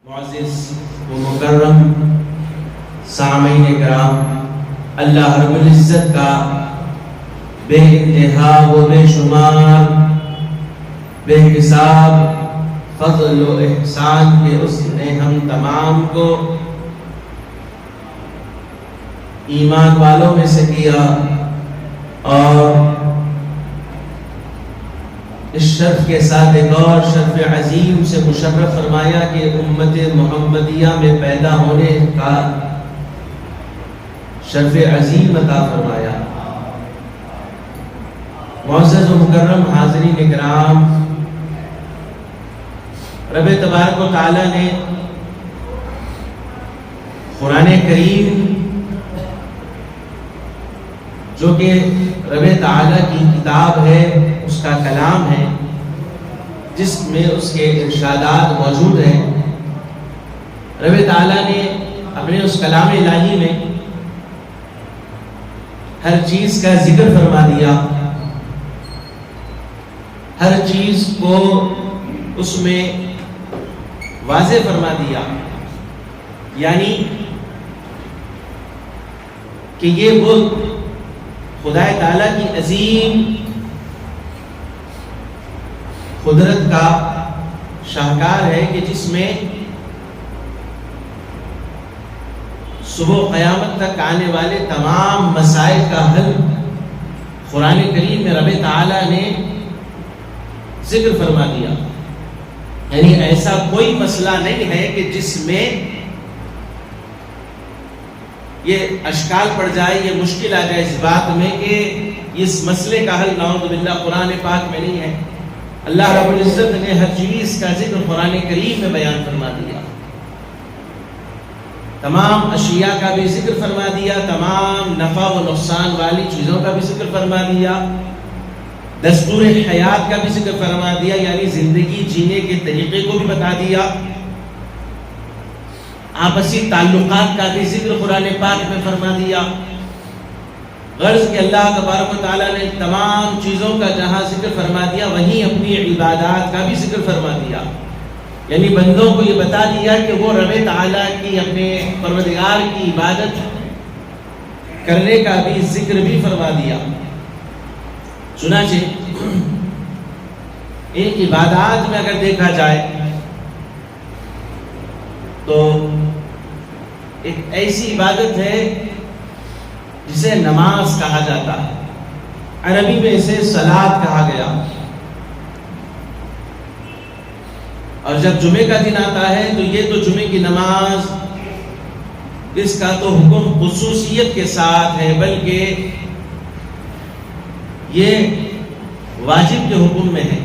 معزز و مکرم سامعین کرام، اللہ رب العزت کا بے انتہا و بے شمار بے حساب فضل و احسان کے اس نے ہم تمام کو ایمان والوں میں سے کیا اور اس شرف کے ساتھ ایک اور شرف عظیم سے مشرف فرمایا کہ امت محمدیہ میں پیدا ہونے کا شرف عظیم عطا فرمایا۔ معزز و مکرم حاضرین کرام، رب تبارک و تعالی نے قرآن کریم جو کہ رب تعالی کی کتاب ہے، اس کا کلام ہے، جس میں اس کے ارشادات موجود ہیں، رب تعالی نے اپنے اس کلام الہی میں ہر چیز کا ذکر فرما دیا، ہر چیز کو اس میں واضح فرما دیا، یعنی کہ یہ وہ خدا تعالیٰ کی عظیم قدرت کا شاہکار ہے کہ جس میں صبح قیامت تک آنے والے تمام مسائل کا حل قرآن کریم میں رب تعالیٰ نے ذکر فرما دیا۔ یعنی ایسا کوئی مسئلہ نہیں ہے کہ جس میں یہ اشکال پڑ جائے، یہ مشکل آ جائے اس بات میں کہ اس مسئلے کا حل نعوذ باللہ قرآن پاک میں نہیں ہے۔ اللہ رب العزت نے ہر چیز کا ذکر قرآن کریم میں بیان فرما دیا، تمام اشیاء کا بھی ذکر فرما دیا، تمام نفع و نقصان والی چیزوں کا بھی ذکر فرما دیا، دستور حیات کا بھی ذکر فرما دیا، یعنی زندگی جینے کے طریقے کو بھی بتا دیا، آپسی تعلقات کا بھی ذکر قرآن پاک میں فرما دیا۔ غرض کہ اللہ تبارک و تعالیٰ نے تمام چیزوں کا جہاں ذکر فرما دیا، وہیں اپنی عبادات کا بھی ذکر فرما دیا، یعنی بندوں کو یہ بتا دیا کہ وہ رب تعالیٰ کی اپنے پروردگار کی عبادت کرنے کا بھی ذکر بھی فرما دیا۔ چنانچہ ان عبادات میں اگر دیکھا جائے تو ایک ایسی عبادت ہے جسے نماز کہا جاتا ہے، عربی میں اسے صلاۃ کہا گیا، اور جب جمعے کا دن آتا ہے تو یہ تو جمعے کی نماز، اس کا تو حکم خصوصیت کے ساتھ ہے، بلکہ یہ واجب کے حکم میں ہے،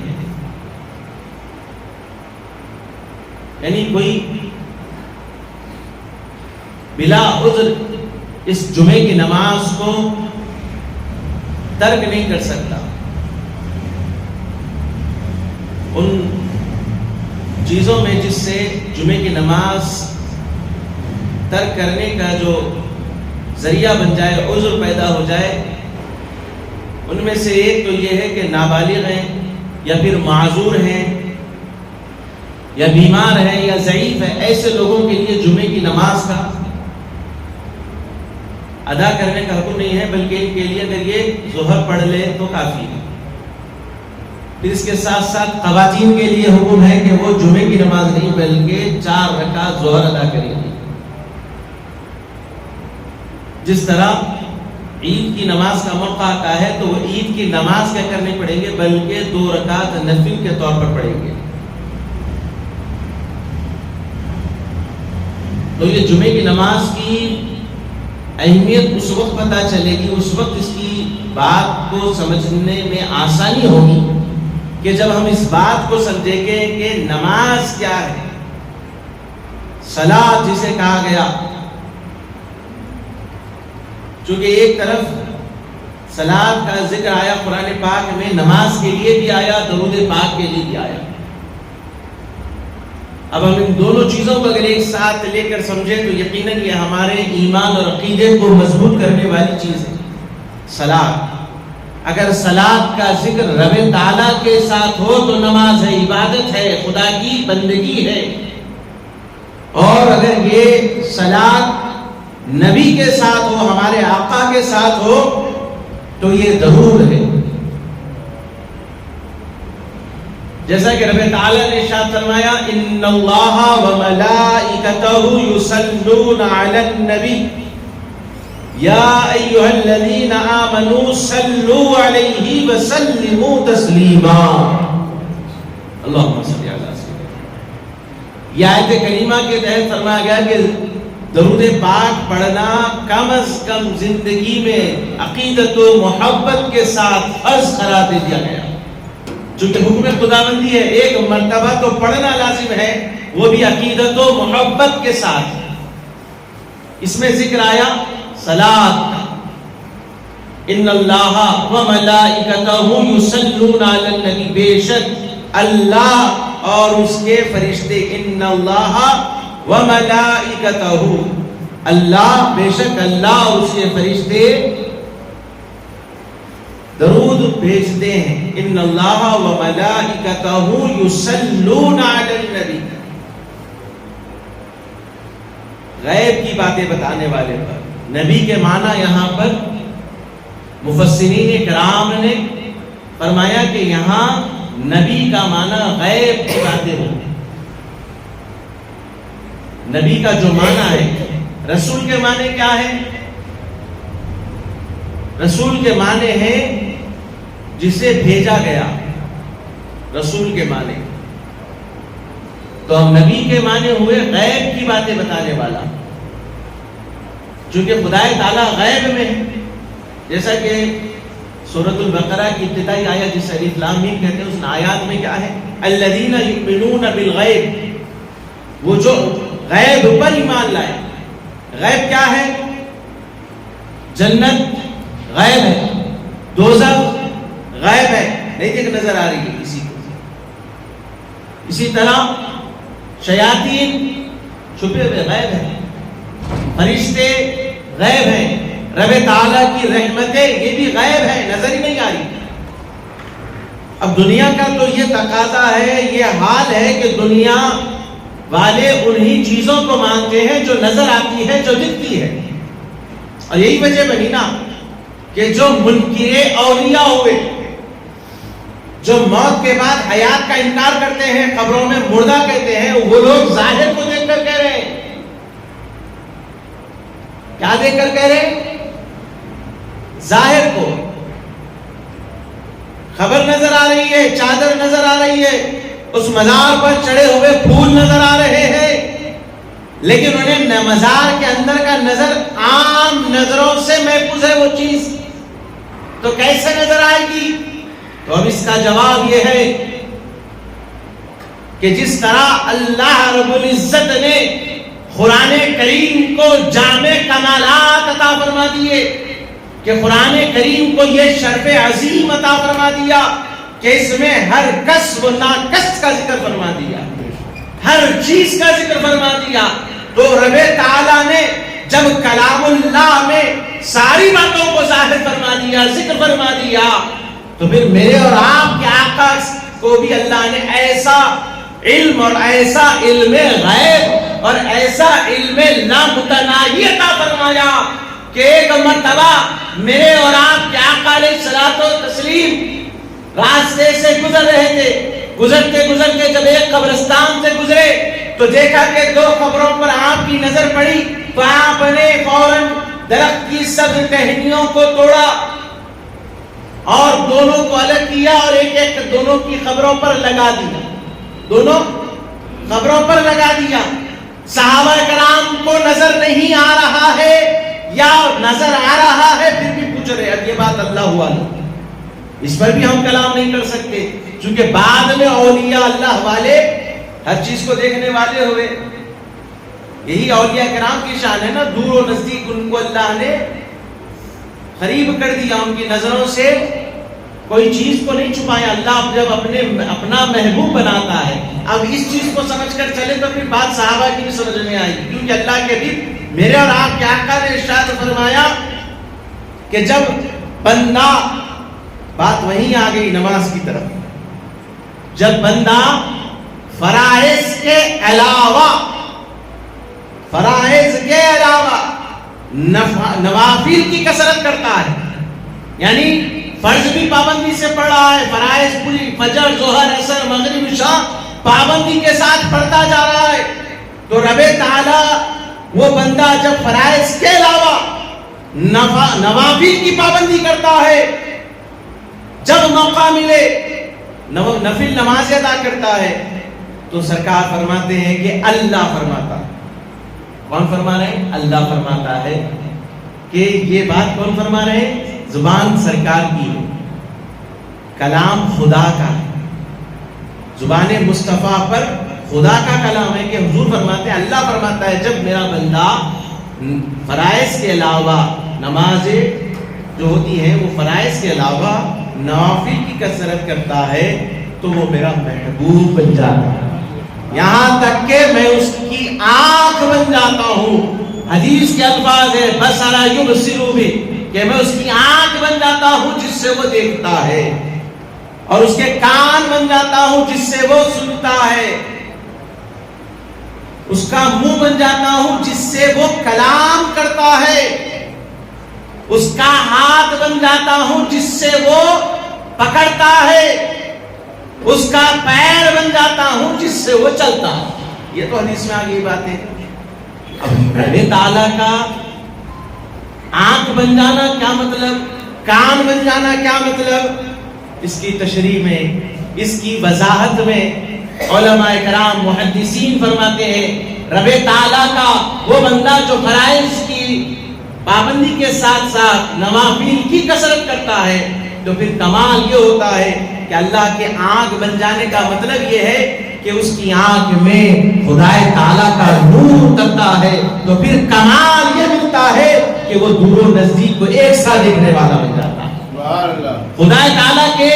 یعنی کوئی بلا عذر اس جمعے کی نماز کو ترک نہیں کر سکتا۔ ان چیزوں میں جس سے جمعے کی نماز ترک کرنے کا جو ذریعہ بن جائے، عذر پیدا ہو جائے، ان میں سے ایک تو یہ ہے کہ نابالغ ہیں یا پھر معذور ہیں یا بیمار ہیں یا ضعیف ہیں، ایسے لوگوں کے لیے جمعے کی نماز کا ادا کرنے کا حکم نہیں ہے، بلکہ ان کے لیے اگر یہ ظہر پڑھ لے تو کافی ہے۔ پھر اس کے ساتھ ساتھ خواتین کے لیے حکم ہے کہ وہ جمعے کی نماز نہیں بلکہ 4 رکعت ظہر ادا کریں گی۔ جس طرح عید کی نماز کا موقع آتا ہے تو وہ عید کی نماز کیا کرنے پڑیں گے، بلکہ 2 رکعت نفل کے طور پر پڑھیں گے۔ تو یہ جمعے کی نماز کی اہمیت اس وقت پتہ چلے گی، اس وقت اس کی بات کو سمجھنے میں آسانی ہوگی کہ جب ہم اس بات کو سمجھیں گے کہ نماز کیا ہے، صلاۃ جسے کہا گیا، چونکہ ایک طرف صلاۃ کا ذکر آیا قرآن پاک میں، نماز کے لیے بھی آیا، درود پاک کے لیے بھی آیا۔ اب ہم ان دونوں چیزوں کو اگر ایک ساتھ لے کر سمجھیں تو یقیناً یہ ہمارے ایمان اور عقیدے کو مضبوط کرنے والی چیز ہے۔ صلاۃ، اگر صلاۃ کا ذکر رب تعالیٰ کے ساتھ ہو تو نماز ہے، عبادت ہے، خدا کی بندگی ہے۔ اور اگر یہ صلات نبی کے ساتھ ہو، ہمارے آقا کے ساتھ ہو، تو یہ ضرور ہے. جیسا کہ رب تعالیٰ نے ارشاد فرمایا ان اللہ وملائکتہ یصلون علی النبی یا ایھا الذین آمنوا صلوا علیہ وسلموا تسلیما. اللہم صلی علی سیدنا. یہ آیت کریمہ کے تحت فرمایا گیا کہ درود پاک پڑھنا کم از کم زندگی میں عقیدت و محبت کے ساتھ فرض قرار دے دیا گیا. چونکہ حکم خداوندی ہے، ایک مرتبہ تو پڑھنا لازم ہے، وہ بھی عقیدت و محبت کے ساتھ. اس میں ذکر آیا صلاۃ کا. ان اللہ وملائکتہ یصلون علی النبی، بے شک اللہ اور اس کے فرشتے، ان اللہ وملائکتہ، اللہ بے شک اللہ اور اس کے فرشتے درود بھیجتے ہیں. ان اللہ وملائکتہ یصلون علی النبی. غیب کی باتیں بتانے والے پر نبی کے معنی یہاں پر مفسرین کرام نے فرمایا کہ یہاں نبی کا معنی غیب کی باتیں ہوں. نبی کا جو معنی ہے، رسول کے معنی کیا ہے؟ رسول کے معنی ہے جسے بھیجا گیا، رسول کے معنی. تو ہم نبی کے معنی ہوئے غیب کی باتیں بتانے والا، چونکہ خدا تعالیٰ غیب میں ہے. جیسا کہ سورۃ البقرہ کی ابتدائی آیت جسے الف لام میم کہتے ہیں، اس آیات میں کیا ہے؟ الذین یؤمنون بالغیب، وہ جو غیب پر ایمان لائے. غیب کیا ہے؟ جنت غیب ہے، دوزخ غیب ہے، نہیں دیکھ نظر آ رہی ہے کسی کو. اسی طرح شیاطین چھپے ہوئے غیب ہیں، فرشتے غیب ہیں، رب تعالیٰ کی رحمتیں یہ بھی غیب ہیں، نظر ہی نہیں آ رہی. اب دنیا کا تو یہ تقاضا ہے، یہ حال ہے کہ دنیا والے انہی چیزوں کو مانتے ہیں جو نظر آتی ہے، جو دکھتی ہے. اور یہی وجہ بنی نا کہ جو منکر اولیاء ہوئے، جو موت کے بعد حیات کا انکار کرتے ہیں، قبروں میں مردہ کہتے ہیں، وہ لوگ ظاہر کو دیکھ کر کہہ رہے ہیں. کیا دیکھ کر کہہ رہے ہیں؟ ظاہر کو. خبر نظر آ رہی ہے، چادر نظر آ رہی ہے، اس مزار پر چڑھے ہوئے پھول نظر آ رہے ہیں، لیکن انہیں مزار کے اندر کا نظر عام نظروں سے محفوظ ہے وہ چیز، تو کیسے نظر آئے گی؟ تو اب اس کا جواب یہ ہے کہ جس طرح اللہ رب العزت نے قرآن کریم کو جامع کمالات عطا فرما دیے، کہ قرآن کریم کو یہ شرف عظیم عطا فرما دیا کہ اس میں ہر کسب و ناکسب کا ذکر فرما دیا، ہر چیز کا ذکر فرما دیا. تو رب تعالیٰ نے جب کلام اللہ میں ساری باتوں کو ظاہر فرما دیا، ذکر فرما دیا، تو پھر میرے اور آپ کے آقا کو بھی اللہ نے ایسا علم اور ایسا علم غیب اور ایسا علم لامتناہی عطا فرمایا کہ ایک مرتبہ میرے اور آپ کے آقا علیہ الصلوۃ والتسلیم راستے سے گزر رہے تھے. گزرتے گزرتے جب ایک قبرستان سے گزرے تو دیکھا کہ دو قبروں پر آپ کی نظر پڑی، تو آپ نے فوراً درخت کی سبز ٹہنیوں کو توڑا اور دونوں کو الگ کیا اور ایک ایک دونوں کی قبروں پر لگا دیا، دونوں قبروں پر لگا دیا. صحابہ کرام کو نظر نہیں آ رہا ہے یا نظر آ رہا ہے، پھر بھی پوچھ رہے. اب یہ بات اللہ ہوا نہیں، اس پر بھی ہم کلام نہیں کر سکتے، چونکہ بعد میں اولیاء اللہ والے ہر چیز کو دیکھنے والے ہوئے. یہی اولیاء کرام کی شان ہے نا، دور و نزدیک ان کو اللہ نے قریب کر دیا، ان کی نظروں سے کوئی چیز کو نہیں چھپایا. اللہ جب اپنا محبوب بناتا ہے، اب اس چیز کو سمجھ کر چلے تو پھر بات صحابہ کی بھی سمجھ میں آئی، کیونکہ اللہ کے بھی میرے اور آپ کے آقا نے ارشاد فرمایا کہ جب بندہ، بات وہیں آ گئی نماز کی طرف، جب بندہ فرائض کے علاوہ فرائض کے علاوہ نوافل کی کثرت کرتا ہے، یعنی فرض بھی پابندی سے پڑھ رہا ہے، فرائض پوری فجر ظہر عصر مغرب عشاء پابندی کے ساتھ پڑھتا جا رہا ہے، تو رب تعالی وہ بندہ جب فرائض کے علاوہ نوافل کی پابندی کرتا ہے، جب موقع ملے نفل نماز ادا کرتا ہے، تو سرکار فرماتے ہیں کہ اللہ فرماتا ہے، کون فرما رہے ہیں؟ اللہ فرماتا ہے کہ یہ بات کون فرما رہے ہیں؟ زبان سرکار کی ہے، کلام خدا کا ہے، زبان مصطفیٰ پر خدا کا کلام ہے کہ حضور فرماتے ہیں، اللہ فرماتا ہے جب میرا بندہ فرائض کے علاوہ نمازیں جو ہوتی ہیں وہ فرائض کے علاوہ نوافل کی کثرت کرتا ہے تو وہ میرا محبوب بن جاتا ہے، یہاں تک کہ میں اس کی آنکھ بن جاتا ہوں۔ حدیث کے الفاظ ہے بصرا یبصر بھی، کہ میں اس کی آنکھ بن جاتا ہوں جس سے وہ دیکھتا ہے، اور اس کے کان بن جاتا ہوں جس سے وہ سنتا ہے، اس کا منہ بن جاتا ہوں جس سے وہ کلام کرتا ہے، اس کا ہاتھ بن جاتا ہوں جس سے وہ پکڑتا ہے، اس کا پیر بن جاتا ہوں جس سے وہ چلتا ہے۔ یہ تو حدیث میں آگئی بات ہے۔ اب رب تعالیٰ کا آنکھ بن جانا کیا مطلب، کان بن جانا کیا مطلب، اس کی تشریح میں، اس کی وضاحت میں علماء کرام محدثین فرماتے ہیں رب تعالیٰ کا وہ بندہ جو فرائض کی پابندی کے ساتھ ساتھ نوافل کی کثرت کرتا ہے، تو پھر کمال یہ ہوتا ہے کہ اللہ کے آنکھ بن جانے کا مطلب یہ ہے کہ اس کی آنکھ میں خدا تعالیٰ کا نور اترتا ہے، تو پھر کمال یہ ملتا ہے کہ وہ دور و نزدیک کو ایک ساتھ دیکھنے والا بن جاتا ہے۔ خدا تعالیٰ کے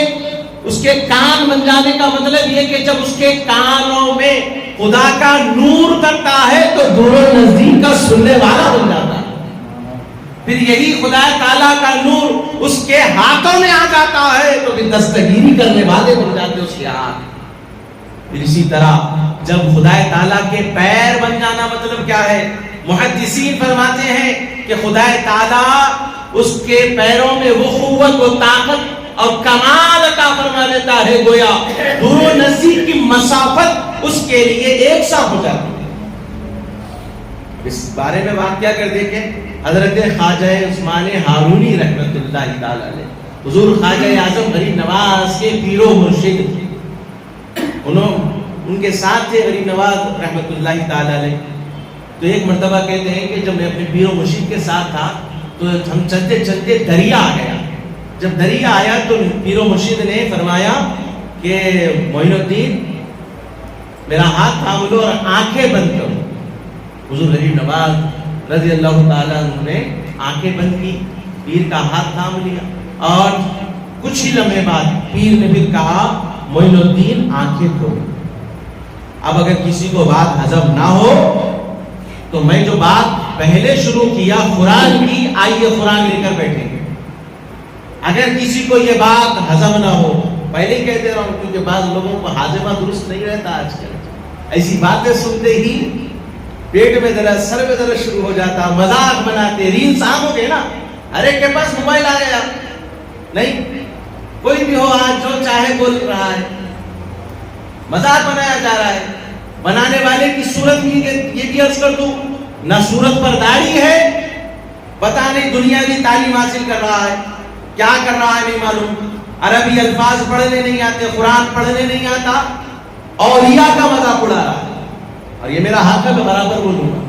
اس کے کان بن جانے کا مطلب یہ کہ جب اس کے کانوں میں خدا کا نور اترتا ہے تو دور و نزدیک کا سننے والا بن جاتا ہے۔ پھر یہی خدا تعالیٰ کا نور اس کے ہاتھوں میں آ جاتا ہے تو پھر دستگیری کرنے والے بن جاتے اس کے ہاتھ۔ پھر اسی طرح جب خدا تعالیٰ کے پیر بن جانا مطلب کیا ہے، محدثین فرماتے ہیں کہ خدا تعالیٰ اس کے پیروں میں وہ قوت و طاقت اور کمال عطا فرما دیتا ہے، گویا دور و نزدیک کی مسافت اس کے لیے ایک سا ہو جاتی ہے۔ اس بارے میں بات کیا کر دیکھیں، حضرت خواجہ عثمان ہارونی رحمۃ اللہ تعالی علیہ، حضور خواجہ اعظم غریب نواز کے پیر و مرشد، ان کے ساتھ تھے غریب نواز رحمۃ اللہ تعالی علیہ۔ تو ایک مرتبہ کہتے ہیں کہ جب میں اپنے پیر و مرشد کے ساتھ تھا تو ہم چلتے چلتے دریا آ گیا۔ جب دریا آیا تو پیر و مرشد نے فرمایا کہ معین الدین میرا ہاتھ تھام لو اور آنکھیں بند کرو۔ حضور غریب نواز رضی اللہ تعالیٰ عنہ نے آنکھیں بند کی، پیر کا ہاتھ تھام لیا، اور کچھ ہی لمحے بعد پیر نے پھر کہا معین الدین آنکھیں کھولو۔ اب اگر کسی کو بات ہضم نہ ہو تو میں جو بات پہلے شروع کیا قرآن کی، آئیے قرآن لے کر بیٹھیں گے۔ اگر کسی کو یہ بات ہضم نہ ہو، پہلے ہی کہہ دے رہا ہوں کیونکہ بعض لوگوں کو ہاضمہ درست نہیں رہتا آج کل، ایسی باتیں سنتے ہی پیٹ میں درد، سر میں درد شروع ہو جاتا، مذاق بناتے، ریل صاحب ہو گئے نا، ہر ایک کے پاس موبائل آ گیا، نہیں کوئی بھی ہو آج جو چاہے بول رہا ہے، مذاق بنایا جا رہا ہے۔ بنانے والے کی صورت یہ بھی عرض کر دوں، نہ صورت پر داڑھی ہے، پتہ نہیں دنیاوی تعلیم حاصل کر رہا ہے، کیا کر رہا ہے نہیں معلوم، عربی الفاظ پڑھنے نہیں آتے، قرآن پڑھنے نہیں آتا، اولیاء کا مذاق اڑا رہا ہے۔ اور یہ میرا حق ہے، میں برابر بولوں گا،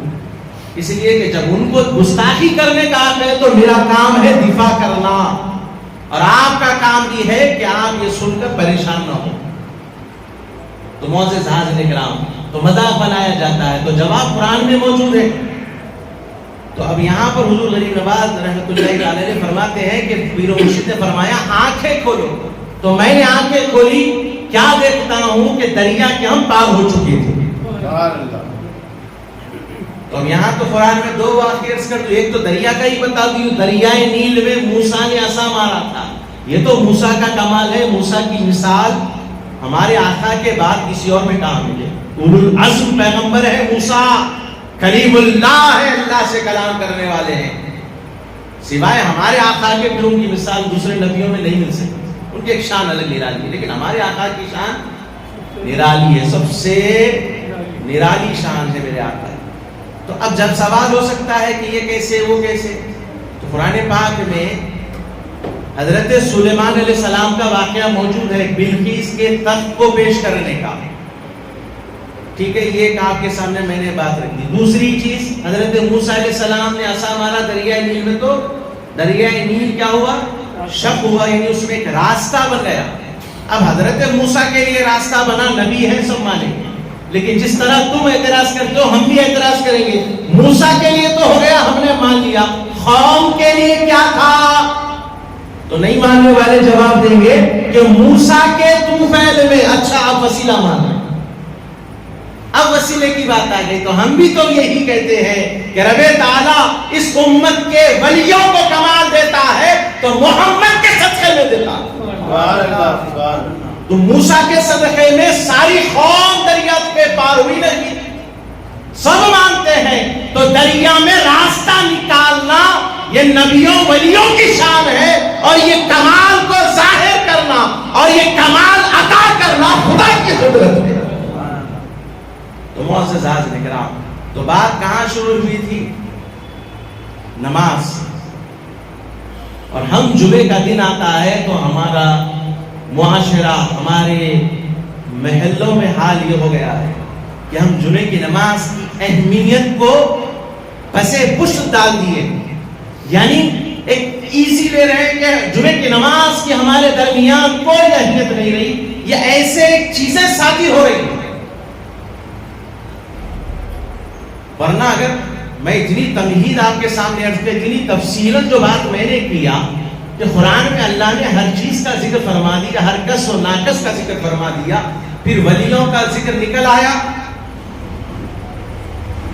اس لیے کہ جب ان کو گستاخی کرنے کا حق ہے تو میرا کام ہے دفاع کرنا، اور آپ کا کام بھی ہے کہ آپ یہ سن کر پریشان نہ ہو۔ تو معزز حاضرین کرام، تو مذاق بنایا جاتا ہے، تو جواب قرآن میں موجود ہے۔ تو اب یہاں پر حضور غریب نواز رحمۃ اللہ علیہ فرماتے ہیں کہ پیر و مرشد نے فرمایا آنکھیں کھولو، تو میں نے آنکھیں کھولی، کیا دیکھتا ہوں کہ دریا کے ہم پار ہو چکے تھے۔ تو اب یہاں تو قرآن میں دو واقعے عرض کر دوں، ایک تو دریا کا ہی بتا دوں، دریائے نیل میں موسیٰ نے عصا مارا تھا، یہ تو موسیٰ کا کمال ہے، موسیٰ کی مثال ہمارے آقا کے بعد کسی اور میں کہاں ملے، اولو العزم پیغمبر ہے موسیٰ، کلیم اللہ ہے، اللہ سے کلام کرنے والے ہیں. سوائے ہمارے آقا کے پھر ان کی مثال دوسرے نبیوں میں نہیں مل سکتی. ان کی ایک شان الگ نرالی ہے، لیکن ہمارے آقا کی شان نرالی ہے، سب سے نرالی شان ہے میرے آقا. تو اب جب سوال ہو سکتا ہے کہ یہ کیسے وہ کیسے، تو قرآن پاک میں حضرت سلیمان علیہ السلام کا واقعہ موجود ہے، بلقیس کے تخت کو پیش کرنے کا. ٹھیک ہے، یہ ایک آپ کے سامنے میں نے بات رکھ دی. دوسری چیز، حضرت موسیٰ علیہ السلام نے عصا مارا دریائے نیل میں، تو دریائے نیل کیا ہوا؟ شق ہوا، یعنی اس میں ایک راستہ بن گیا. اب حضرت موسیٰ کے لیے راستہ بنا، نبی ہے سب مانیں گے، لیکن جس طرح تم اعتراض کرتے ہو ہم بھی اعتراض کریں گے. موسیٰ کے لیے تو ہو گیا، ہم نے مان لیا، قوم کے لیے کیا تھا؟ تو نہیں ماننے والے جواب دیں گے کہ موسیٰ کے طوفیل میں. اچھا آپ وسیلہ مانا، اب وسیلے کی بات آ گئی. تو ہم بھی تو یہی کہتے ہیں کہ رب تعالیٰ اس امت کے ولیوں کو کمال دیتا ہے تو محمد کے صدقے میں دیتا ہے. تو موسیٰ کے صدقے میں ساری قوم دریا پہ پار ہوئی نہیں، سب مانتے ہیں. تو دریا میں راستہ نکالنا یہ نبیوں ولیوں کی شان ہے، اور یہ کمال کو ظاہر کرنا اور یہ کمال عطا کرنا خدا کی قدرت ہے. تو معزز حاضرین کرام، تو بات کہاں شروع ہوئی تھی؟ نماز. اور ہم جمعے کا دن آتا ہے تو ہمارا معاشرہ، ہمارے محلوں میں حال یہ ہو گیا ہے کہ ہم جمعے کی نماز کی اہمیت کو پسے پشت ڈال دیے. یعنی ایک ایزی لے رہے ہیں کہ جمعے کی نماز کی ہمارے درمیان کوئی اہمیت نہیں رہی، یہ ایسے چیزیں ساتھی ہو رہی ہیں. ورنہ اگر میں اتنی تمہید آپ کے سامنے عرض کی، اتنی تفصیلاً جو بات میں نے کیا کہ قرآن میں اللہ نے ہر چیز کا ذکر فرما دیا، ہر کس و ناقص کا ذکر فرما دیا، پھر ولیوں کا ذکر نکل آیا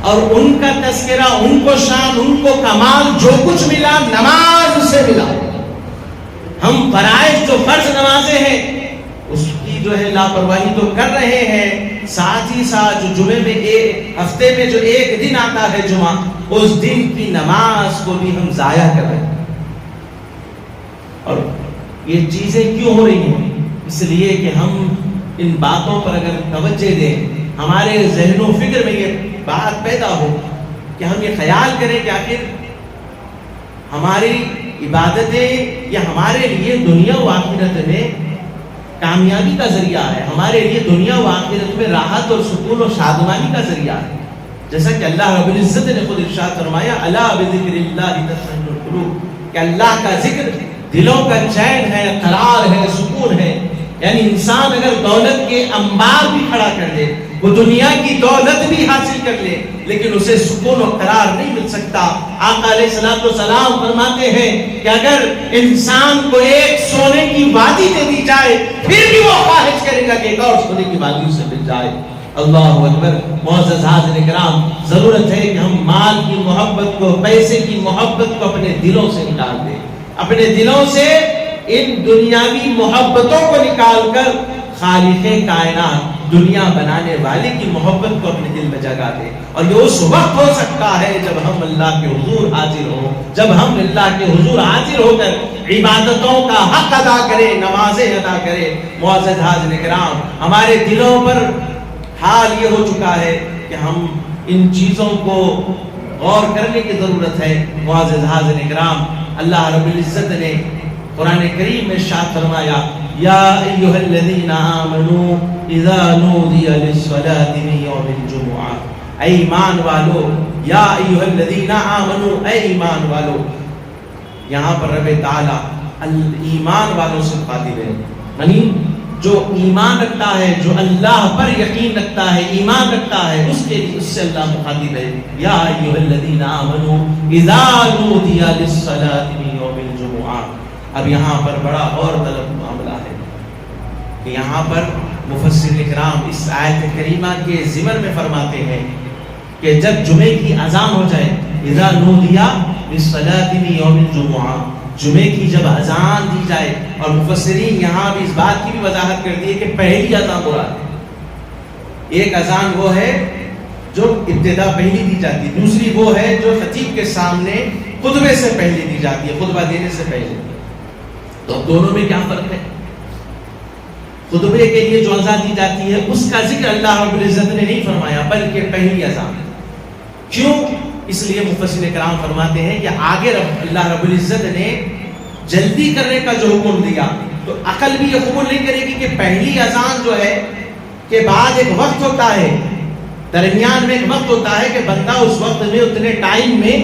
اور ان کا تذکرہ، ان کو شان، ان کو کمال، جو کچھ ملا نماز سے ملا. ہم فرائض جو فرض نمازیں ہیں اس کی جو ہے لاپرواہی تو کر رہے ہیں، ساتھ ہی ساتھ جو جمعے میں ہفتے میں جو ایک دن آتا ہے جمعہ، اس دن کی نماز کو بھی ہم ضائع کر رہے ہیں. اور یہ چیزیں کیوں ہو رہی ہیں؟ اس لیے کہ ہم ان باتوں پر اگر توجہ دیں، ہمارے ذہن و فکر میں یہ بات پیدا ہو کہ ہم یہ خیال کریں کہ آخر ہماری عبادتیں یا ہمارے لیے دنیا و آخرت میں کامیابی کا ذریعہ ہے، ہمارے لیے دنیا و آخرت میں راحت اور سکون اور شادمانی کا ذریعہ ہے. جیسا کہ اللہ رب العزت نے خود ارشاد فرمایا، الا بذکر اللہ تطمئن القلوب، کہ اللہ کا ذکر دلوں کا چین ہے، قرار ہے، سکون ہے. یعنی انسان اگر دولت کے انبار بھی کھڑا کر دے، وہ دنیا کی دولت بھی حاصل کر لے، لیکن اسے سکون و قرار نہیں مل سکتا. آقا علیہ الصلوۃ والسلام فرماتے ہیں کہ اگر انسان کو ایک سونے کی وادی دے دی جائے پھر بھی وہ خواہش کرے گا کہ ایک اور سونے کی وادی اسے مل جائے. اللہ اکبر. معزز حاضرین کرام، ضرورت ہے کہ ہم مال کی محبت کو، پیسے کی محبت کو اپنے دلوں سے نکال دیں، اپنے دلوں سے ان دنیاوی محبتوں کو نکال کر خالق کائنات، دنیا بنانے والے کی محبت کو اپنے دل میں جگا دے. اور یہ اس وقت ہو سکتا ہے جب ہم اللہ کے حضور حاضر ہوں، جب ہم اللہ کے حضور حاضر ہو کر عبادتوں کا حق ادا کریں، نمازیں ادا کریں. معزز حاضرین کرام، ہمارے دلوں پر حال یہ ہو چکا ہے کہ ہم ان چیزوں کو غور کرنے کی ضرورت ہے. معزز حاضرین کرام، اللہ رب العزت نے قرآن کریم میں ارشاد فرمایا، یا ایھا الذین آمنوا اذا نودی للصلاۃ من یوم الجمعہ. اے ایمان والو، یا ایھا الذین آمنوا، اے ایمان والو. یہاں پر رب تعالی ایمان والوں سے مخاطب ہے، یعنی جو ایمان رکھتا ہے، جو اللہ پر یقین رکھتا ہے، ایمان رکھتا ہے، اس کے لیے اس سے اللہ مخاطب ہے. یا ایھا الذین آمنوا اذا نودی للصلاۃ من یوم الجمعہ. اب یہاں پر بڑا اور طلب معاملہ ہے کہ یہاں پر مفسر اکرام اس آیت کریمہ کے ضمن میں فرماتے ہیں کہ جب جمعے کی اذان ہو جائے، اذا نودیا للصلاۃ من یوم الجمعہ، جمعے کی جب اذان دی جائے. اور مفسرین یہاں بھی اس بات کی بھی وضاحت کر دی ہے کہ پہلی اذان مراد ہے. ایک اذان وہ ہے جو ابتدا پہلی دی جاتی ہے، دوسری وہ ہے جو خطیب کے سامنے خطبے سے پہلے دی جاتی ہے، خطبہ دینے سے پہلے۔ تو اب دونوں میں کیا فرق ہے؟ خطبے کے لیے جو اذان دی جاتی ہے اس کا ذکر اللہ رب العزت نے نہیں فرمایا، بلکہ پہلی اذان۔ کیوں؟ اس لیے مفسرین کرام فرماتے ہیں کہ آگے اللہ رب العزت نے جلدی کرنے کا جو حکم دیا تو عقل بھی یہ قبول نہیں کرے گی کہ پہلی اذان جو ہے کہ بعد ایک وقت ہوتا ہے، درمیان میں ایک وقت ہوتا ہے کہ بندہ اس وقت میں اتنے ٹائم میں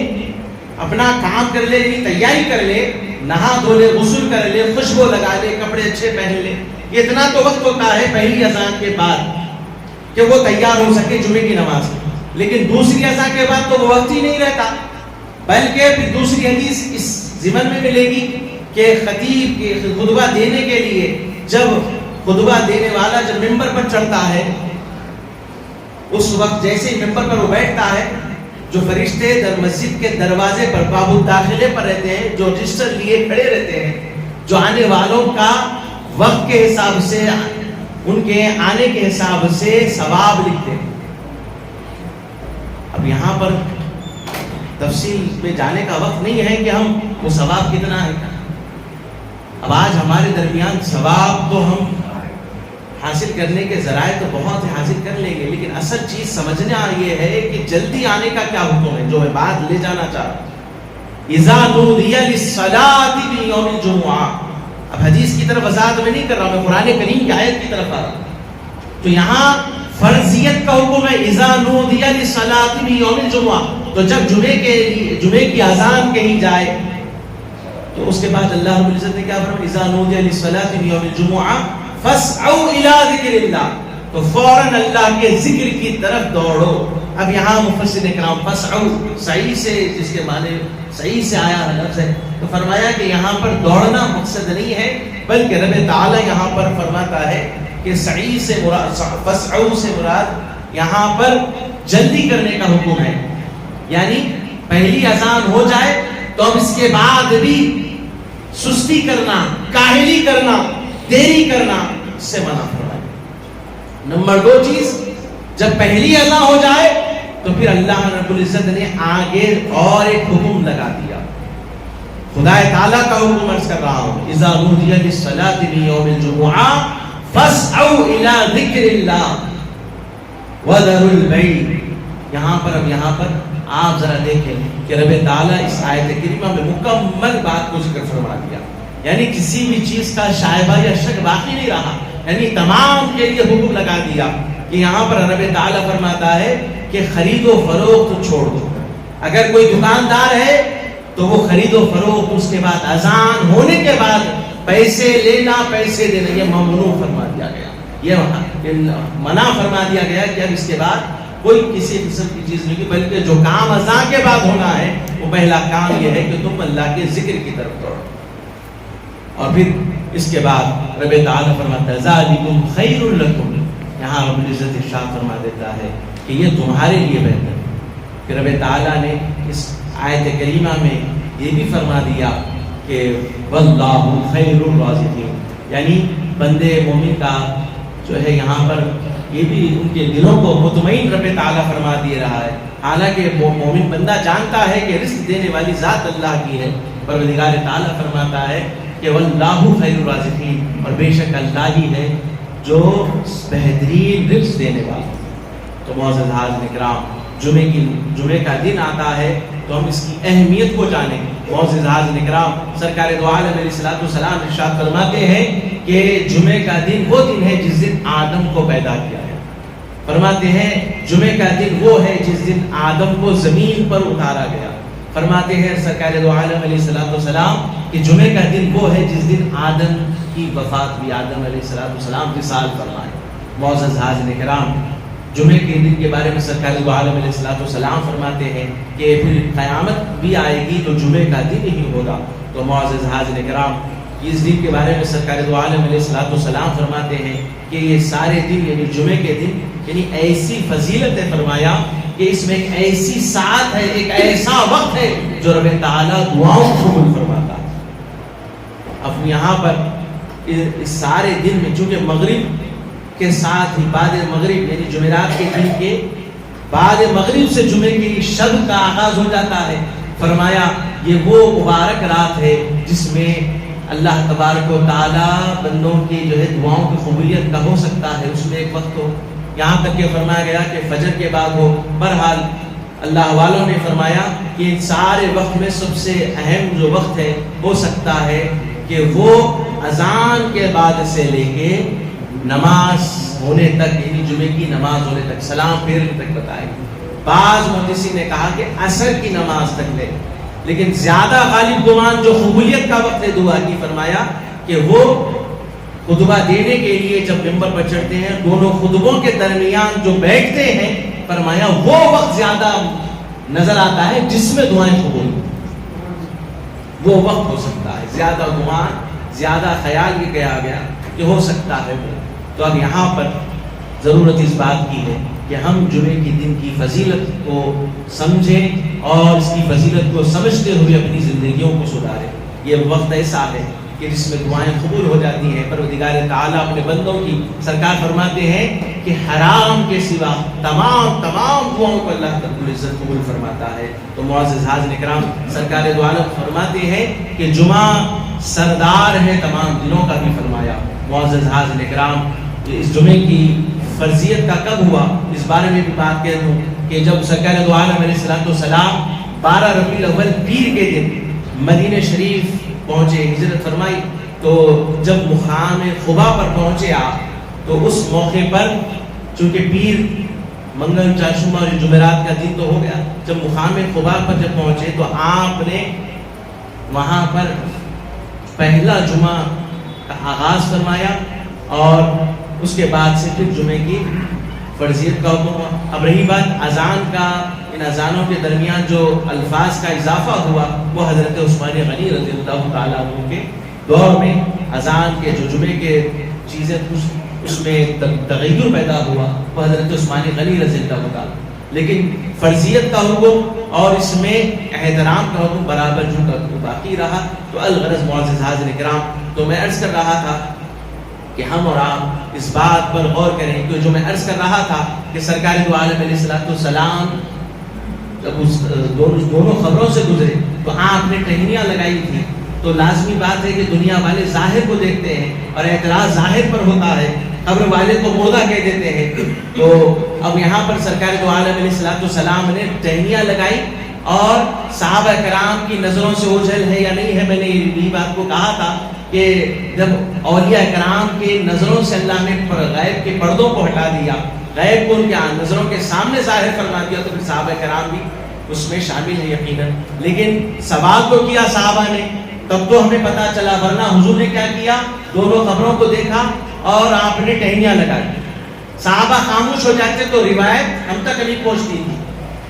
اپنا کام کر لے، تیاری کر لے، نہا دھو لے، غسل کر لے، خوشبو لگا لے، کپڑے اچھے پہن لے، اتنا تو وقت ہوتا ہے پہلی اذان کے بعد کہ وہ تیار ہو سکے جمعے کی نماز میں۔ لیکن دوسری اذان کے بعد تو وہ وقت ہی نہیں رہتا، بلکہ پھر دوسری حدیث اس ضمن میں ملے گی کہ خطیب کے خطبہ دینے کے لیے جب خطبہ دینے والا جب ممبر پر چڑھتا ہے اس وقت جیسے ہی ممبر پر وہ بیٹھتا ہے، جو فرشتے در مسجد کے دروازے پر باب الداخلے پر رہتے ہیں، جو رجسٹر لیے کھڑے رہتے ہیں، جو آنے والوں کا وقت کے حساب سے، ان کے آنے کے حساب سے ثواب لکھتے ہیں۔ اب یہاں پر تفصیل میں جانے کا وقت نہیں ہے کہ ہم وہ ثواب کتنا ہے۔ اب آج ہمارے درمیان ثواب تو ہم حاصل کرنے کے ذرائع تو بہت حاصل کر لیں گے، لیکن اصل چیز سمجھنے آ یہ ہے کہ جلدی آنے کا کیا حکم ہے، جو میں بات لے جانا چاہ رہا ہوں۔ اذا نودی للصلاۃ فی یوم الجمعہ، اب حدیث کی طرف وضاحت میں نہیں کر رہا ہوں، میں قرآن کریم کی آیت کی طرف آ رہا ہوں۔ تو یہاں فرضیت کا حکم ہے اذا نودی للصلاۃ فی یوم الجمعہ، تو جب جمعے کی اذان کہی جائے تو اس کے بعد اللہ رب العزت نے کیا فرمایا؟ اذا نودی للصلاۃ فی یوم الجمعہ فاسعوا الی ذکر اللہ، تو فوراً اللہ کے ذکر کی طرف دوڑو۔ اب یہاں مفسرین کرام فاسعوا صحیح سے جس کے معنی صحیح سے آیا لفظ ہے، تو فرمایا کہ یہاں پر دوڑنا مقصد نہیں ہے، بلکہ رب تعالی یہاں پر فرماتا ہے کہ صحیح سے مراد، فاسعوا سے مراد یہاں پر جلدی کرنے کا حکم ہے، یعنی پہلی اذان ہو جائے تو اب اس کے بعد بھی سستی کرنا، کاہلی کرنا، دیری کرنا اس سے منع فرمایا۔ نمبر 2 چیز، جب پہلی اذان ہو جائے تو پھر اللہ رب العزت نے آگے اور ایک حکم لگا دیا، خدا تعالیٰ کا حکم عرض کر رہا ہوں، اذا نودی للصلاۃ فی یوم الجمعہ فاسعوا الی ذکر اللہ وذروا البیع۔ یہاں پر آپ ذرا دیکھیں کہ رب تعالیٰ اس آیت کریمہ میں مکمل بات کو ذکر فرما دیا، یعنی کسی بھی چیز کا شائبہ یا شک باقی نہیں رہا، یعنی تمام کے لیے حکم لگا دیا کہ یہاں پر رب تعالیٰ فرماتا ہے کہ خرید و فروخت چھوڑ دو۔ اگر کوئی دکاندار ہے تو وہ خرید و فروخت، اس کے بعد اذان ہونے کے بعد پیسے لینا، پیسے دینا، یہ ممنوع فرما دیا گیا، یہ منع فرما دیا گیا کہ اب اس کے بعد کوئی کسی قسم کی چیز نہیں، بلکہ جو کام اذان کے بعد ہونا ہے وہ پہلا کام یہ ہے کہ تم اللہ کے ذکر کی طرف دوڑو۔ اور پھر اس کے بعد رب تعالیٰ فرماتا ہے ذالکم خیر لکم، یہاں رب العزت ارشاد فرما دیتا ہے کہ یہ تمہارے لیے بہتر ہے۔ کہ رب تعالیٰ نے اس آیت کریمہ میں یہ بھی فرما دیا کہ واللہ خیر الرازقین، یعنی بندے مومن کا جو ہے یہاں پر یہ بھی ان کے دلوں کو مطمئن رب تعالیٰ فرما دے رہا ہے، حالانکہ مومن بندہ جانتا ہے کہ رزق دینے والی ذات اللہ کی ہے، پروردگار تعالیٰ فرماتا ہے کہ واللہ خیر الرازقین، اور بے شک اللہ ہی ہے جو بہترین رزق دینے والا۔ تو معزز حاضرین کرام، جمعے کا دن آتا ہے تو ہم اس کی اہمیت کو جانیں۔ معزز حاضرین کرام، سرکار دو عالم علیہ الصلوۃ والسلام ارشاد فرماتے ہیں کہ جمعے کا دن وہ دن ہے جس دن آدم کو پیدا کیا ہے۔ فرماتے ہیں جمعے کا دن وہ ہے جس دن آدم کو زمین پر اتارا گیا۔ فرماتے ہیں سرکار دو عالم علیہ الصلوۃ والسلام کہ جمعے کا دن وہ ہے جس دن آدم کی وفات بھی، آدم علیہ الصلوۃ والسلام وصال فرمائے۔ معزز حاضرین کرام، جمعے کے دن کے بارے میں سرکار دو عالم علیہ الصلوۃ والسلام فرماتے ہیں کہ پھر قیامت بھی آئے گی تو جمعے کا دن ہی ہوگا۔ تو معزز حاضرین کرام، اس دن کے بارے میں سرکار دو عالم علیہ الصلوۃ والسلام فرماتے ہیں کہ یہ سارے دن یعنی جمعے کے دن یعنی ایسی فضیلت ہے، فرمایا کہ اس میں ایک ایسی ساعت ہے، ایک ایسا وقت ہے جو رب تعالیٰ دعاؤں کو قبول فرماتا ہے۔ اب یہاں پر اس سارے دن میں چونکہ مغرب کے ساتھ ہی بعد مغرب یعنی جمعرات کے دن کے بعد مغرب سے جمعے کی شب کا آغاز ہو جاتا ہے. فرمایا یہ وہ مبارک رات ہے جس میں اللہ تبارک و تعالی بندوں کی جو ہے دعاؤں کی قبولیت کا ہو سکتا ہے. اس میں ایک وقت ہو، یہاں تک کہ فرمایا گیا کہ فجر کے بعد ہو. بہرحال اللہ والوں نے فرمایا کہ ان سارے وقت میں سب سے اہم جو وقت ہے ہو سکتا ہے کہ وہ اذان کے بعد سے لے کے نماز ہونے تک، یعنی جمعے کی نماز ہونے تک، سلام پھیرنے تک بتائے. بعض محدثین نے کہا کہ عصر کی نماز تک لے، لیکن زیادہ غالب گمان جو قبولیت کا وقت ہے دعا کی، فرمایا کہ وہ خطبہ دینے کے لیے جب ممبر پر چڑھتے ہیں، دونوں خطبوں کے درمیان جو بیٹھتے ہیں، فرمایا وہ وقت زیادہ نظر آتا ہے جس میں دعائیں قبول، وہ وقت ہو سکتا ہے. زیادہ گمان، زیادہ خیال یہ کہا گیا کہ ہو سکتا ہے وہ. تو اب یہاں پر ضرورت اس بات کی ہے کہ ہم جمعے کے دن کی فضیلت کو سمجھیں اور اس کی فضیلت کو سمجھتے ہوئے اپنی زندگیوں کو سدھاریں. یہ وقت ایسا ہے کہ جس میں دعائیں قبول ہو جاتی ہیں. پروردگار تعالیٰ اپنے بندوں کی، سرکار فرماتے ہیں کہ حرام کے سوا تمام دعاؤں کو اللہ رب العزت قبول فرماتا ہے. تو معزز حاضرین کرام، سرکار دو عالم فرماتے ہیں کہ جمعہ سردار ہے تمام دنوں کا بھی. فرمایا معزز حاضرین کرام، اس جمعے کی فرضیت کا کب ہوا اس بارے میں بھی بات کہہ دوں کہ جب سرکار دو عالم علیہ السلام 12 ربیع الاول پیر کے دن مدینہ شریف پہنچے، ہجرت فرمائی، تو جب مقام خبا پر پہنچے آپ، تو اس موقع پر چونکہ پیر منگل، چاشمہ اور جمعرات کا دن تو ہو گیا، جب مقام خبا پر جب پہنچے تو آپ نے وہاں پر پہلا جمعہ کا آغاز فرمایا اور اس کے بعد سے پھر جمعے کی فرضیت کا حکم ہوا. اب رہی بات اذان کا، ان اذانوں کے درمیان جو الفاظ کا اضافہ ہوا وہ حضرت عثمان غنی رضی اللہ تعالیٰ عنہ کے دور میں اذان کے جو جمعے کے چیزیں اس میں تغیر پیدا ہوا وہ حضرت عثمان غنی رضی اللہ تعالیٰ. لیکن فرضیت کا حکم اور اس میں احترام کا حکم برابر جو باقی رہا. تو الغرض معزز حاضرین کرام، تو میں عرض کر رہا تھا کہ ہم اور آپ اس بات پر غور کریں کہ جو میں عرض کر رہا تھا کہ سرکار دو عالم علیہ السلام جب اس دونوں خبروں سے گزرے تو آپ نے ٹہنیاں لگائی تھی. تو لازمی بات ہے کہ دنیا والے ظاہر کو دیکھتے ہیں اور اعتراض ظاہر پر ہوتا ہے، خبر والے کو مردہ کہہ دیتے ہیں. تو اب یہاں پر سرکار دو عالم علیہ السلام نے ٹہنیاں لگائی اور صحابہ کرام کی نظروں سے اوجھل ہے یا نہیں ہے. میں نے یہ بات کو کہا تھا کہ جب اولیاء کرام کے نظروں سے اللہ نے غیب کے پردوں کو ہٹا دیا، غیب کو ان کے نظروں کے سامنے ظاہر فرما دیا، تو پھر صحابہ کرام بھی اس میں شامل ہے یقیناً. لیکن سوال تو کیا صحابہ نے، تب تو ہمیں پتا چلا، ورنہ حضور نے کیا کیا، دونوں خبروں کو دیکھا اور آپ نے ٹہنیاں لگائی. صحابہ خاموش ہو جاتے تو روایت ہم تک نہیں پہنچتی تھی.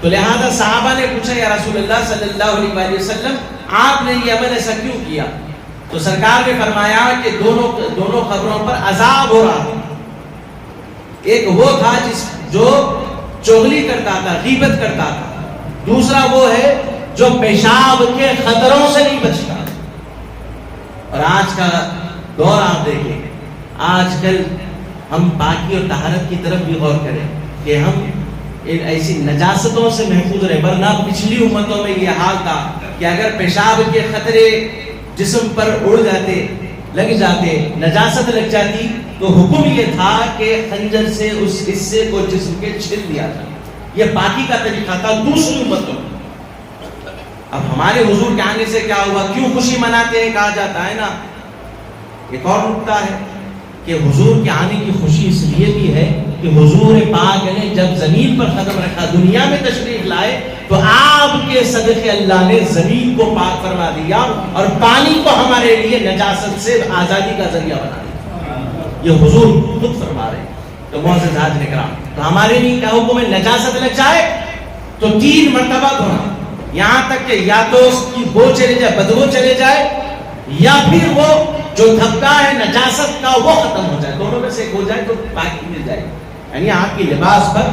تو لہذا صحابہ نے پوچھا یا رسول اللہ صلی اللہ علیہ وسلم، آپ نے یہ عمل ایسا کیوں کیا؟ تو سرکار نے فرمایا کہ دونوں خبروں پر عذاب ہو رہا تھا. ایک وہ تھا جو چغلی کرتا تھا، غیبت کرتا تھا. دوسرا وہ ہے جو پیشاب کے خطروں سے نہیں بچتا. اور آج کا دور آپ دیکھیں، آج کل ہم پاکی اور طہارت کی طرف بھی غور کریں کہ ہم ایسی نجاستوں سے محفوظ رہیں. ورنہ پچھلی امتوں میں یہ حال تھا کہ اگر پیشاب کے خطرے جسم پر اڑ جاتے، لگ جاتے، نجاست لگ جاتی، تو حکم یہ تھا کہ خنجر سے اس حصے کو جسم کے چھل دیا جائے. یہ پاکی کا طریقہ تھا دوسری امتوں میں. اب ہمارے حضور کے آنے سے کیا ہوا؟ کیوں خوشی مناتے ہیں کہا جاتا ہے نا. ایک اور نکتہ ہے کہ حضور کے آنے کی خوشی اس لیے بھی ہے کہ حضور پاک نے جب زمین پر قدم رکھا، دنیا میں تشریف لائے، تو آپ کے صدقے اللہ نے زمین کو پاک فرما دیا اور پانی کو ہمارے لیے نجاست سے آزادی کا ذریعہ بنا دیا. یہ حضور خود فرما رہے ہیں. تو معزز حاضرین کرام، تو ہمارے لیے کیا حکم ہے؟ نجاست لگ جائے تو 3 مرتبہ دھونا، یہاں تک کہ یا تو اس کی بو چلے جائے، بدبو چلے جائے، یا پھر وہ جو دھبکا ہے نجاست کا وہ ختم ہو جائے. دونوں میں سے ایک ہو جائے تو پاکی مل جائے. یعنی آپ کی لباس پر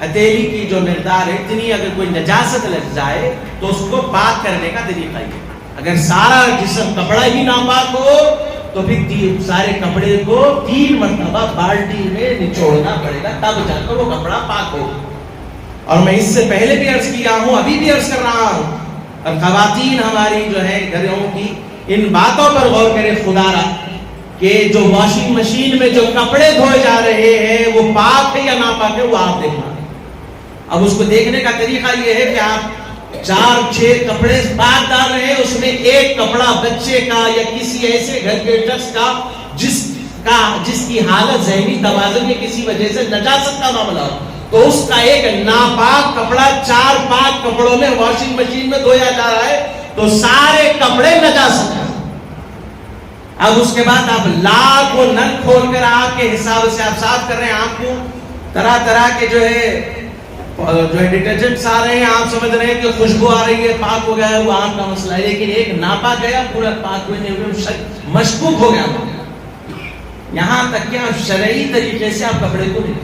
ہتھیلی کی جو مقدار ہے اتنی اگر کوئی نجاست لگ جائے تو اس کو پاک کرنے کا طریقہ ہے. اگر سارا جسم کپڑا ہی ناپاک ہو تو پھر سارے کپڑے کو 3 مرتبہ بالٹی میں نچوڑنا پڑے گا، تب جا کر وہ کپڑا پاک ہو. اور میں اس سے پہلے بھی عرض کیا ہوں، ابھی بھی عرض کر رہا ہوں، اور خواتین ہماری جو ہے گھروں کی ان باتوں پر غور کرے خدا را کہ جو واشنگ مشین میں جو کپڑے دھوئے جا رہے ہیں وہ پاک ہے یا ناپاک ہے، وہ آپ دیکھنا۔ اب اس کو دیکھنے کا طریقہ یہ ہے کہ آپ 4-6 کپڑے پاک ڈال رہے ہیں، اس میں ایک کپڑا بچے کا یا کسی ایسے گھر کے شخص کا جس کی حالت ذہنی توازن میں کسی وجہ سے نجاست کا معاملہ ہو، تو اس کا ایک ناپاک کپڑا 4 پاک کپڑوں میں واشنگ مشین میں دھویا جا رہا ہے تو سارے کپڑے نجاست ہیں۔ اب اس کے بعد آپ لاکھ و نل کھول کر آگ کے حساب سے آپ صاف کر رہے ہیں، آگ کو طرح طرح کے جو ہے ڈٹرجنٹس آ رہے ہیں، آپ سمجھ رہے ہیں کہ خوشبو آ رہی ہے، پاک ہو گیا ہے، وہ آگ کا مسئلہ ہے، لیکن ایک ناپاک گیا پورا پاک ہوئے نہیں، مشکوک ہو گیا۔ یہاں تک کہ آپ شرعی طریقے سے آپ کپڑے کو نہیں،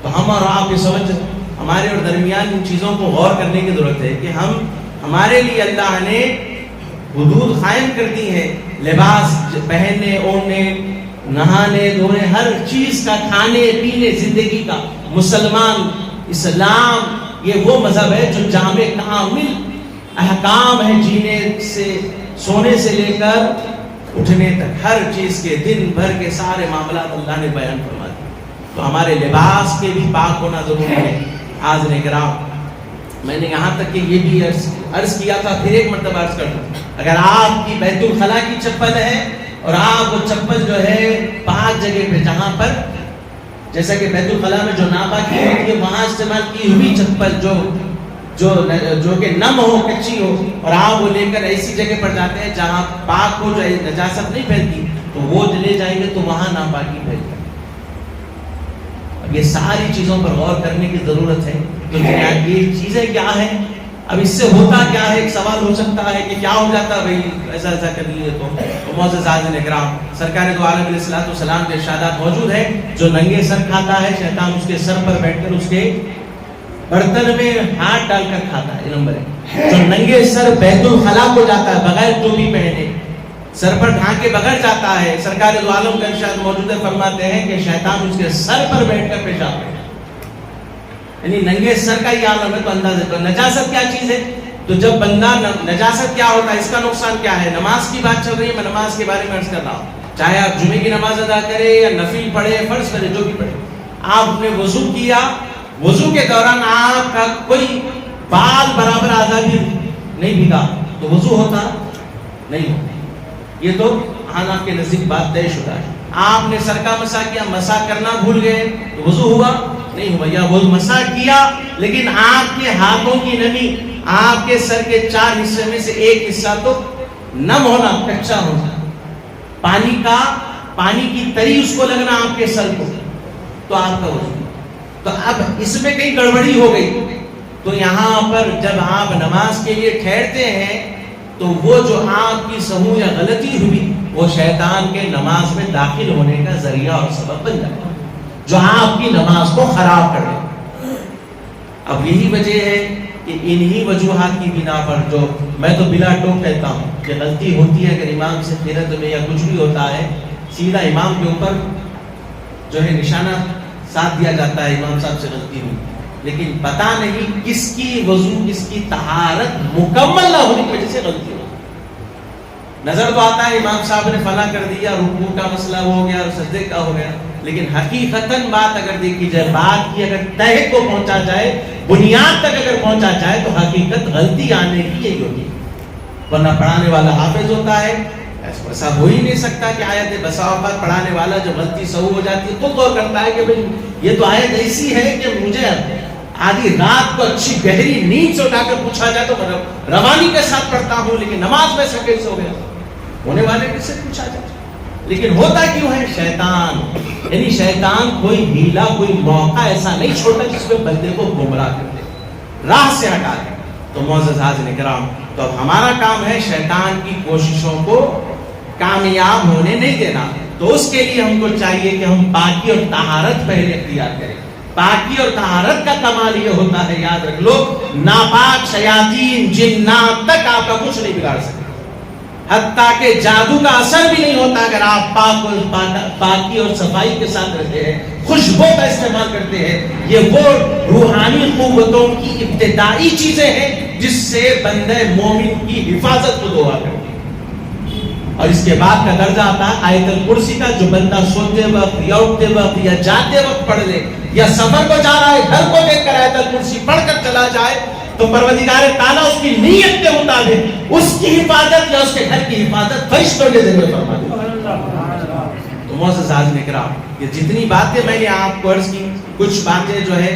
تو ہم اور آپ کی سمجھ ہمارے اور درمیان ان چیزوں کو غور کرنے کی ضرورت ہے کہ ہمارے لیے اللہ نے حدود قائم کر دی ہے، لباس پہننے، اوڑھنے، نہانے دھونے، ہر چیز کا، کھانے پینے، زندگی کا۔ مسلمان اسلام یہ وہ مذہب ہے جو جامع کامل احکام ہے، جینے سے، سونے سے لے کر اٹھنے تک، ہر چیز کے دن بھر کے سارے معاملات اللہ نے بیان فرما دیے۔ تو ہمارے لباس کے بھی پاک ہونا ضروری ہے۔ حاضرین کرام، میں نے یہاں تک کہ یہ بھی عرض کیا تھا، پھر ایک مرتبہ عرض کر دوں، اگر آپ کی بیت الخلا کی چپل ہے اور آپ وہ چپل جو ہے پاک جگہ پہ، جہاں پر جیسا کہ بیت الخلا میں جو ناپاکی ہوتی ہے وہاں استعمال کی ہوئی چپل جو کہ نم ہو، کچی ہو، اور آپ وہ لے کر ایسی جگہ پر جاتے ہیں جہاں پاک ہو، جو نجاست نہیں پھیلتی، تو وہ لے جائیں گے تو وہاں ناپاکی پھیلتی۔ اب یہ ساری چیزوں پر غور کرنے کی ضرورت ہے۔ تو یہ چیزیں کیا ہیں، اب اس سے ہوتا کیا ہے، ایک سوال ہو سکتا ہے کہ کیا ہو جاتا بھائی ایسا ایسا کر لیے تو معزز حاضرین کرام، سرکار دو عالم علیہ الصلوۃ والسلام کے ارشادات موجود ہیں، جو ننگے سر کھاتا ہے شیطان اس کے سر پر بیٹھ کر اس کے برتن میں ہاتھ ڈال کر کھاتا ہے۔ نمبر 1، جو ننگے سر بیت الخلا کو جاتا ہے بغیر ٹوپی پہنے، سر پر ڈھانکے بغیر جاتا ہے، سرکار دو عالم کا ارشاد موجود ہے، فرماتے ہیں کہ شیطان اس کے سر پر بیٹھ کر پیشاب کرتا ہے، یعنی ننگے سر کا یہ عالم ہے۔ تو اندازہ تو نجاست کیا چیز ہے، تو جب بندہ نجاست کیا ہوتا ہے، اس کا نقصان کیا ہے۔ نماز کی بات چل رہی ہے، میں نماز کے بارے میں عرض کر رہا ہوں، چاہے آپ جمعے کی نماز ادا کرے یا نفل پڑھے، فرض پڑھے، جو بھی پڑھے، آپ نے وضو کیا، وضو کے دوران آپ کا کوئی بال برابر آزادی نہیں بھیگا تو وضو ہوتا نہیں ہوتا، یہ تو حنف کے نزدیک بات طے شدہ ہے۔ آپ نے سر کا مسح کیا، مسح کرنا بھول گئے تو وضو ہوا نہیں ہوا، یا وہ مسح کیا لیکن آپ کے ہاتھوں کی نمی، آپ کے سر کے 4 حصے میں سے ایک حصہ تو نم ہونا، کچا ہونا، پانی کی تری اس کو لگنا آپ کے سر کو، تو آپ کا وضو۔ تو اب اس میں کئی گڑبڑی ہو گئی، تو یہاں پر جب آپ نماز کے لیے ٹھہرتے ہیں تو وہ جو آپ کی سہو یا غلطی ہوئی وہ شیطان کے نماز میں داخل ہونے کا ذریعہ اور سبب بن جاتا ہے، جو آپ کی نماز کو خراب کر دے۔ اب یہی وجہ ہے کہ انہی وجوہات کی بنا پر، جو میں تو بلا ٹوک کہتا ہوں کہ غلطی ہوتی ہے، اگر امام سے قرات میں یا کچھ بھی ہوتا ہے، سیدھا امام کے اوپر جو ہے نشانہ ساتھ دیا جاتا ہے، امام صاحب سے غلطی ہوئی، لیکن پتہ نہیں کس کی وضو، کس کی طہارت مکمل نہ ہونے کی وجہ سے غلطی ہو۔ نظر تو آتا ہے امام صاحب نے فلاں کر دیا، رکوع کا مسئلہ ہو گیا، سجدے کا ہو گیا، لیکن حقیقتاً بات اگر دیکھی جائے، بات کی اگر تہہ کو پہنچا جائے، بنیاد تک اگر پہنچا جائے، تو حقیقت غلطی آنے کی یہی ہوتی ہے۔ ورنہ پڑھانے والا حافظ ہوتا ہے، ایسا ہو ہی نہیں سکتا کہ آیت بسا اوقات پڑھانے والا جو غلطی سہو ہو جاتی ہے خود غور کرتا ہے کہ بھئی یہ تو آیت ایسی ہے کہ مجھے آدھی رات کو اچھی گہری نیند سے اٹھا کر پوچھا جائے تو روانی کے ساتھ پڑھتا ہوں، لیکن نماز میں سے کیسے ہو گیا، ہونے والے کس سے پوچھا جائے۔ لیکن ہوتا کیوں ہے؟ شیطان، یعنی شیطان کوئی ہیلا، کوئی موقع ایسا نہیں چھوڑتا جس میں بندے کو گمراہ کر دے، راہ سے ہٹا دے۔ تو معزز حاضرین کرام، تو اب ہمارا کام ہے شیطان کی کوششوں کو کامیاب ہونے نہیں دینا۔ تو اس کے لیے ہم کو چاہیے کہ ہم پاکی اور طہارت پہلے اختیار کریں۔ پاکی اور طہارت کا کمال یہ ہوتا ہے، یاد رکھ لو، ناپاک شیاطین، جنات تک آپ کا کچھ نہیں بگاڑ سکتے۔ حتیٰ کہ جادو کا اثر بھی نہیں ہوتا اگر آپ پاکی اور صفائی کے ساتھ رہتے ہیں، خوشبو کا استعمال کرتے ہیں۔ یہ وہ روحانی قوتوں کی ابتدائی چیزیں ہیں جس سے بندہ مومن کی حفاظت کو دعا کرتے ہیں۔ اور اس کے بعد کا درجہ آتا ہے آیت الکرسی کا، جو بندہ سوتے وقت یا اٹھتے وقت یا جاتے وقت پڑھ لے، یا سفر کو جا رہا ہے گھر کو دیکھ کر آیت الکرسی پڑھ کر چلا جائے تو پروردگار تعالیٰ اس کی نیت کے مطابق اس کی حفاظت یا اس کے گھر کی حفاظت فرشتوں کے ذریعے فرما دیتا ہے۔ تو معزز حاضرین کرام، یہ جتنی باتیں میں نے آپ کو عرض کی، کچھ باتیں جو ہے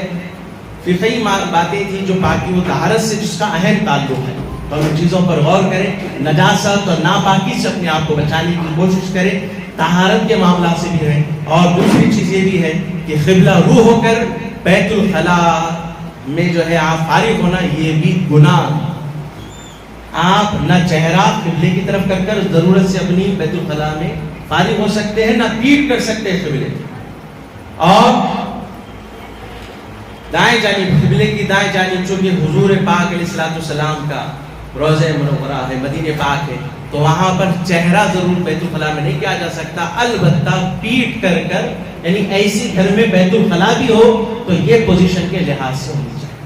فقہی باتیں تھیں جو پاکی و طہارت سے جس کا اہم تعلق ہے، تو ہم ان چیزوں پر غور کریں، نجاست اور ناپاکی سے اپنے آپ کو بچانے کی کوشش کریں، طہارت کے معاملات سے بھی رہیں۔ اور دوسری چیز یہ بھی ہے کہ قبلہ رو ہو کر بیت الخلا میں جو ہے آپ فارغ ہونا، یہ بھی گناہ ہے۔ آپ نہ چہرہ قبلے کی طرف کر کر ضرورت سے اپنی بیت الخلا میں فارغ ہو سکتے ہیں، نہ پیٹ کر سکتے ہیں قبلے، اور دائیں جانب قبلے کی دائیں جانب چونکہ حضور پاک علیہ الصلوۃ والسلام کا روضہ منورہ ہے، مدینہ پاک ہے، تو وہاں پر چہرہ ضرور بیت الخلا میں نہیں کیا جا سکتا، البتہ پیٹ کر کر، یعنی ایسی گھر میں بیت الخلا بھی ہو تو یہ پوزیشن کے لحاظ سے ہونی چاہیے۔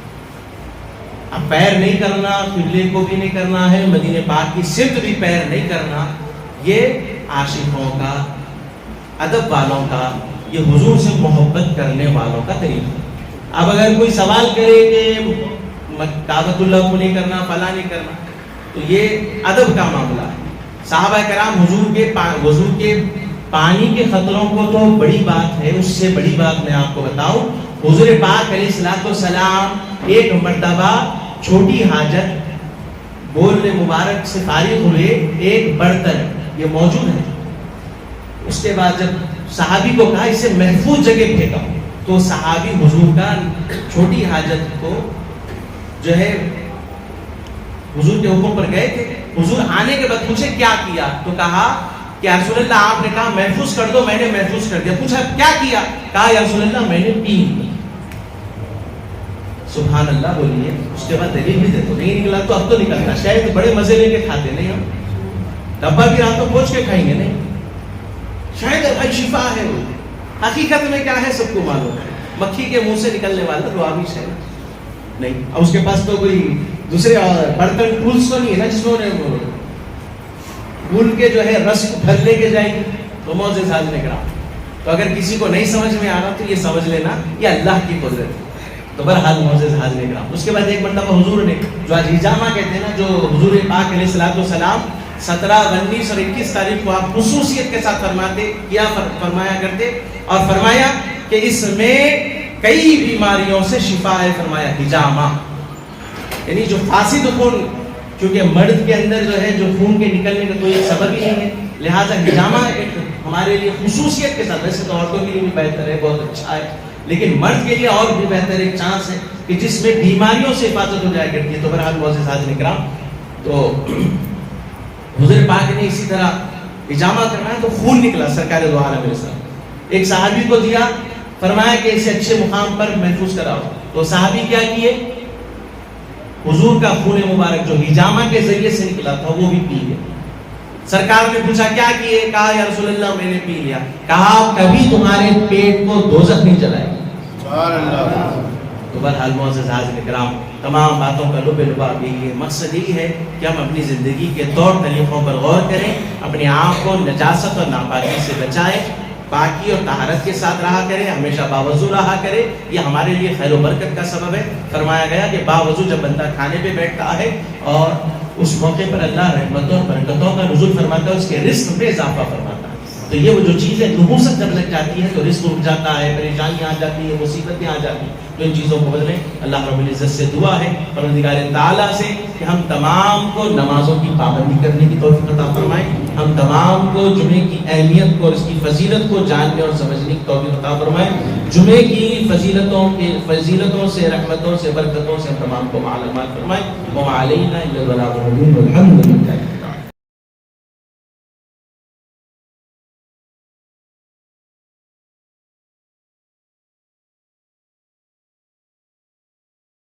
اب پیر نہیں کرنا، قبلے کو بھی نہیں کرنا ہے، مدینہ پاک کی سمت بھی پیر نہیں کرنا، یہ عاشقوں کا، ادب والوں کا، یہ حضور سے محبت کرنے والوں کا طریقہ۔ اب اگر کوئی سوال کرے کہ کعبۃ اللہ کو نہیں کرنا، فلاں نہیں کرنا، تو یہ ادب کا معاملہ ہے۔ صحابہ کرام حضور کے وضو کے پانی کے خطروں کو تو بڑی بات ہے، اس سے بڑی بات میں آپ کو بتاؤں، حضور پاک علیہ الصلوۃ والسلام ایک مرتبہ چھوٹی حاجت بول مبارک سے فارغ ہوئے، ایک برتن یہ موجود ہے، اس کے بعد جب صحابی کو کہا اسے محفوظ جگہ پھینکا، تو صحابی حضور کا چھوٹی حاجت کو جو ہے حضور کے حکم پر گئے تھے، حضور آنے کے بعد پوچھے کیا کیا، تو کہا کہ یا رسول اللہ آپ نے کہا محفوظ کر دو، میں نے محفوظ کر دیا۔ پوچھا کیا کیا، کہا یا رسول اللہ میں نے پی لی۔ سبحان اللہ بولیے، اس کے بعد دلیل بھی دے تو نہیں نکلا، تو اب تو نکلتا، شاید بڑے مزے لے کے کھاتے نہیں، ہم ڈبہ بھی رات کو پوچھ کے کھائیں گے نہیں، شاید بھائی شفا ہے، وہ حقیقت میں کیا ہے سب کو معلوم ہے، مکھی کے منہ سے نکلنے والا روابی ہے نہیں، اب اس کے پاس تو کوئی دوسرے برتن ٹولز تو نہیں ہے نا جس میں انہیں بھول کے جو ہے رس کو پھل لے کے جائیں گے، تو معزز حاضرین کرام، تو اگر کسی کو نہیں سمجھ میں آ رہا تو یہ سمجھ لینا یہ اللہ کی قدرت ہے۔ تو بہرحال معزز حاضرین کرام، اس کے بعد ایک مرتبہ حضور نے جو آج حجامہ کہتے ہیں نا، جو حضور پاک علیہ الصلوۃ والسلام 17، 19 اور 21 تاریخ کو آپ خصوصیت کے ساتھ فرمایا کرتے، اور فرمایا کہ اس میں کئی بیماریوں سے شفا ہے، فرمایا حجامہ، یعنی جو فاسد خون، کیونکہ مرد کے اندر جو ہے جو خون کے نکلنے کا کوئی سبب ہی نہیں ہے، لہٰذا حجامہ ایک ہمارے لیے خصوصیت کے ساتھ، ویسے تو عورتوں کے لیے بھی بہتر ہے، بہت اچھا ہے، لیکن مرد کے لیے اور بھی بہتر ایک چانس ہے کہ جس میں بیماریوں سے حفاظت ہو جایا کرتی ہے۔ تو بہرحال معزز حاضرین کرام، تو حضور پاک نے اسی طرح حجامہ کروایا تو خون نکلا سرکار دو عالم علیہ السلام، ایک صحابی کو دیا، فرمایا کہ اسے اچھے مقام پر محفوظ کراؤ، تو صحابی کیا کیے، حضور کا خون مبارک جو حجامہ کے ذریعے سے نکلا تھا وہ بھی پی گئے۔ سرکار نے پوچھا کیا کیے، کہا یا رسول اللہ میں نے پی لیا، کہا کبھی تمہارے پیٹ کو دوزخ نہیں جلائے گا۔ سبحان اللہ۔ تو بہرحال معزز حاضرین کرام، تمام باتوں کا لباب یہی ہے، مقصد یہی ہے کہ ہم اپنی زندگی کے طور طریقوں پر غور کریں، اپنے آپ کو نجاست اور ناپاکی سے بچائیں، پاکی اور طہارت کے ساتھ رہا کرے، ہمیشہ باوضو رہا کرے، یہ ہمارے لیے خیر و برکت کا سبب ہے۔ فرمایا گیا کہ باوضو جب بندہ کھانے پہ بیٹھتا ہے اور اس موقع پر اللہ رحمتوں اور برکتوں کا نزول فرماتا ہے، اس کے رزق میں اضافہ فرماتا ہے، تو یہ وہ جو چیزیں نحوست جب لگ جاتی ہے تو رزق رک جاتا ہے، پریشانیاں آ جاتی ہیں، مصیبتیں آ جاتی ہیں، تو ان چیزوں کو بدلیں۔ اللہ رب العزت سے دعا ہے، پروردگار تعالیٰ سے کہ ہم تمام کو نمازوں کی پابندی کرنے کی توفیق عطا فرمائیں، ہم تمام کو جمعے کی اہمیت کو اور اس کی فضیلت کو جاننے اور سمجھنے کی توفیق عطا فرمائیں، جمعے کی فضیلتوں سے، رحمتوں سے، برکتوں سے ہم تمام کو معلومات فرمائیں۔ وعلینا الا البلاغ المبین والحمد للہ۔